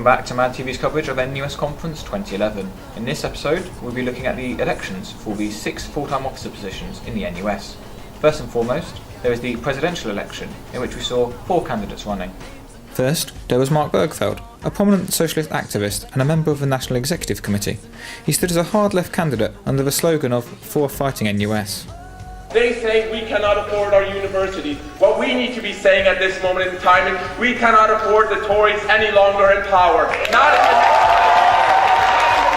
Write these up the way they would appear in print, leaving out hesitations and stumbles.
Welcome back to MADTV's coverage of NUS Conference 2011. In this episode, we'll be looking at the elections for the 6 full-time officer positions in the NUS. First and foremost, there was the presidential election, in which we saw 4 candidates running. First, there was Mark Bergfeld, a prominent socialist activist and a member of the National Executive Committee. He stood as a hard-left candidate under the slogan of "For Fighting NUS". They say we cannot afford our universities. What we need to be saying at this moment in time is we cannot afford the Tories any longer in power. Not in the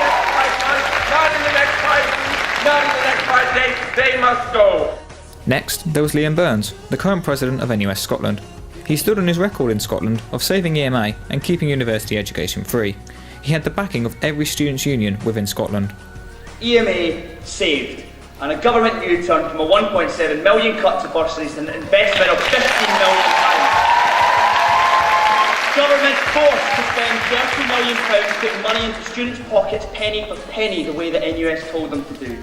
next 5 months, not in the next 5 weeks, not in the next 5 days. They must go. Next, there was Liam Burns, the current president of NUS Scotland. He stood on his record in Scotland of saving EMA and keeping university education free. He had the backing of every students' union within Scotland. EMA saved, and a government U-turn from a 1.7 million cut to bursaries and an investment of £15 million. Government forced to spend £30 million putting money into students' pockets penny for penny the way that NUS told them to do.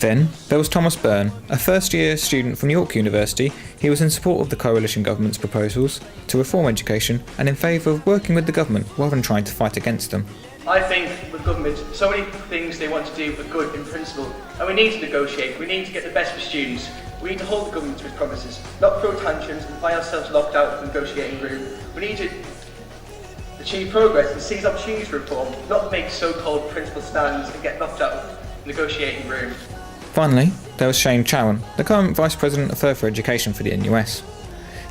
Then, there was Thomas Byrne, a first-year student from York University. He was in support of the coalition government's proposals to reform education and in favour of working with the government rather than trying to fight against them. I think with government, so many things they want to do are good in principle, and we need to negotiate, we need to get the best for students, we need to hold the government to its promises, not throw tantrums and find ourselves locked out of the negotiating room. We need to achieve progress and seize opportunities for reform, not make so-called principle stands and get knocked out of the negotiating room. Finally, there was Shane Chowan, the current Vice President of Further Education for the NUS.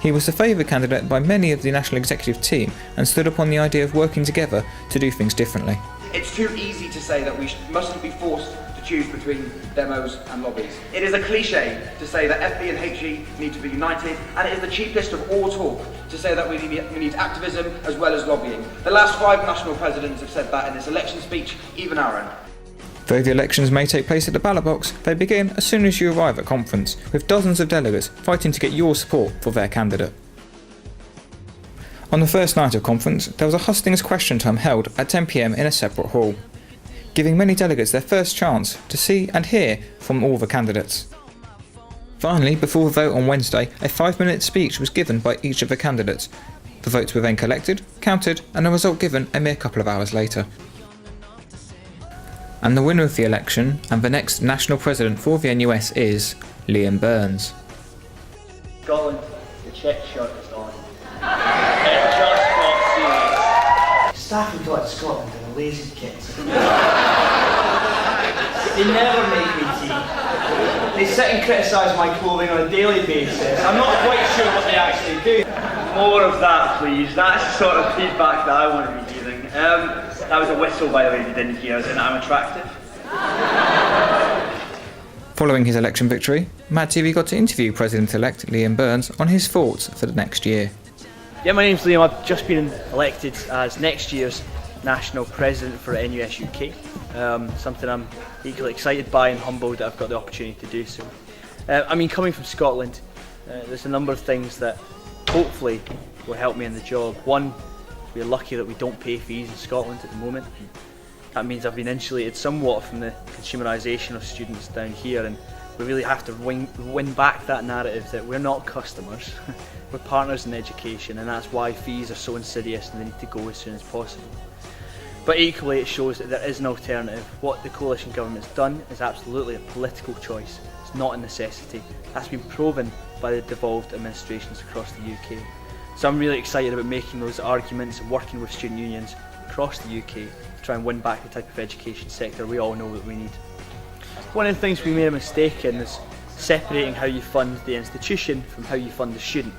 He was the favoured candidate by many of the National Executive team and stood upon the idea of working together to do things differently. It's too easy to say that we mustn't be forced to choose between demos and lobbies. It is a cliche to say that FB and HE need to be united, and it is the cheapest of all talk to say that we need activism as well as lobbying. The last 5 national presidents have said that in this election speech, even Aaron. Though the elections may take place at the ballot box, they begin as soon as you arrive at conference, with dozens of delegates fighting to get your support for their candidate. On the first night of conference, there was a hustings question time held at 10 PM in a separate hall, giving many delegates their first chance to see and hear from all the candidates. Finally, before the vote on Wednesday, a 5-minute speech was given by each of the candidates. The votes were then collected, counted, and the result given a mere couple of hours later. And the winner of the election and the next national president for the NUS is Liam Burns. Scotland, the check shirt is on. It just got serious. Staff who taught Scotland are the lazy kids. They never make me tea. They sit and criticise my clothing on a daily basis. I'm not quite sure what they actually do. More of that, please. That's the sort of feedback that I want to be giving. That was a whistle, by the way, if you didn't hear, and I'm attractive. Following his election victory, MADTV got to interview President-elect Liam Burns on his thoughts for the next year. Yeah, my name's Liam. I've just been elected as next year's National President for NUS UK. Something I'm equally excited by and humbled that I've got the opportunity to do so. Coming from Scotland, there's a number of things that hopefully will help me in the job. One, we're lucky that we don't pay fees in Scotland at the moment. That means I've been insulated somewhat from the consumerisation of students down here, and we really have to win back that narrative that we're not customers, we're partners in education, and that's why fees are so insidious and they need to go as soon as possible. But equally it shows that there is an alternative. What the coalition government's done is absolutely a political choice, it's not a necessity. That's been proven by the devolved administrations across the UK. So I'm really excited about making those arguments and working with student unions across the UK to try and win back the type of education sector we all know that we need. One of the things we made a mistake in is separating how you fund the institution from how you fund the student.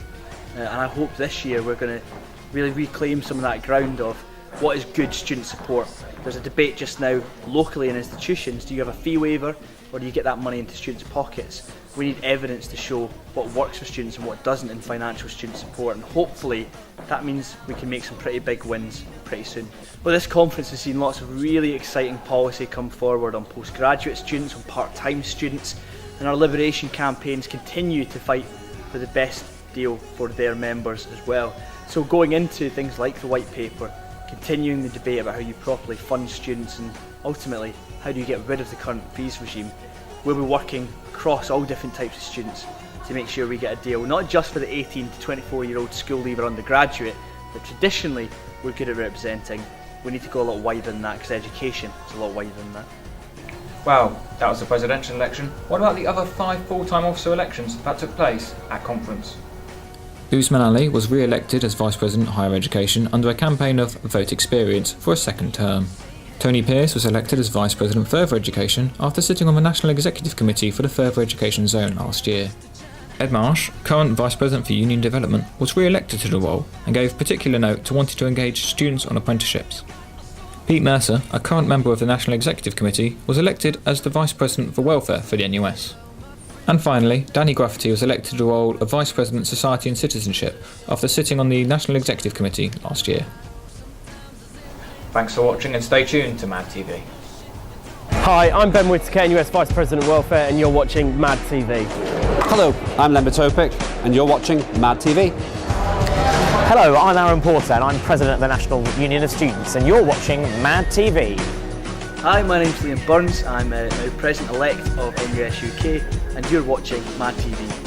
And I hope this year we're going to really reclaim some of that ground of what is good student support. There's a debate just now locally in institutions, do you have a fee waiver or do you get that money into students' pockets? We need evidence to show what works for students and what doesn't in financial student support, and hopefully that means we can make some pretty big wins pretty soon. Well, this conference has seen lots of really exciting policy come forward on postgraduate students, on part-time students, and our liberation campaigns continue to fight for the best deal for their members as well. So going into things like the white paper, continuing the debate about how you properly fund students and ultimately how do you get rid of the current fees regime, we'll be working across all different types of students to make sure we get a deal, not just for the 18 to 24-year-old school leaver undergraduate, that traditionally we're good at representing, we need to go a lot wider than that, because education is a lot wider than that. Well, that was the presidential election. What about the other 5 full-time officer elections that took place at conference? Usman Ali was re-elected as Vice President Higher Education under a campaign of Vote Experience for a second term. Tony Pearce was elected as Vice President Further Education after sitting on the National Executive Committee for the Further Education Zone last year. Ed Marsh, current Vice President for Union Development, was re-elected to the role and gave particular note to wanting to engage students on apprenticeships. Pete Mercer, a current member of the National Executive Committee, was elected as the Vice President for Welfare for the NUS. And finally, Danny Grafferty was elected to the role of Vice President Society and Citizenship after sitting on the National Executive Committee last year. Thanks for watching and stay tuned to MADTV. Hi, I'm Ben Whittaker, NUS Vice President Welfare, and you're watching MADTV. Hello, I'm Lember Topic, and you're watching MADTV. Hello, I'm Aaron Porter, and I'm President of the National Union of Students, and you're watching MADTV. Hi, my name's Liam Burns, I'm now President-elect of NUS UK, and you're watching MADTV.